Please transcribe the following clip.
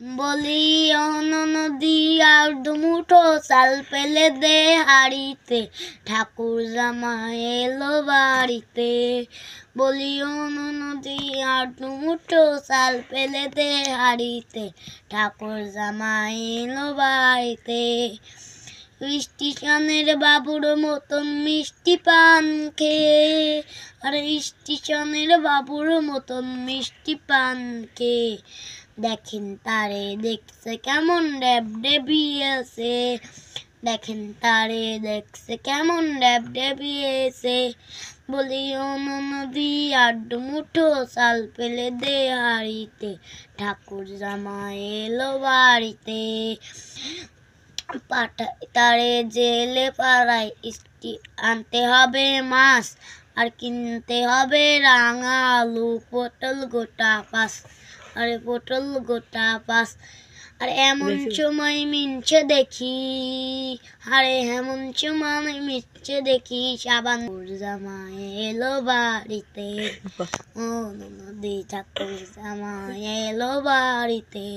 বলি নদী আর দুমুঠো চাল পেলে দে হাড়িতে, ঠাকুর জামাই এলো বাড়িতে। বলি নদী আর দুমুঠো চাল পেলে দে হাড়িতে, ঠাকুর জামাই এলো বাড়িতে। স্টেশনের বাবুর মতন মিষ্টি পান খেয়ে, আরে স্টেশনের বাবুর মতন মিষ্টি পান খেয়ে, দেখেন তারে দেখছে কেমন ড্যাব ডেবিয়েছে, দেখেন তারে দেখছে কেমন ড্যাব ডেবিয়েছে। বলি নদী আর দুমুঠো চাল পেলে দে হাড়িতে, ঠাকুর জামাই এলো বাড়িতে। তারে জেলে পাড়ায় আনতে হবে মাছ, আর কিনতে হবে রাঙা আলু, পটল গোটা পাঁচ, আরে পটল গোটা পাঁচ। আর এমন সময় মিনছে দেখি, আরে এমন সময় মিনছে দেখি, সাবান জামাই এলো বাড়িতে। ও নদী ঠাকুর জামাই এলো বাড়িতে।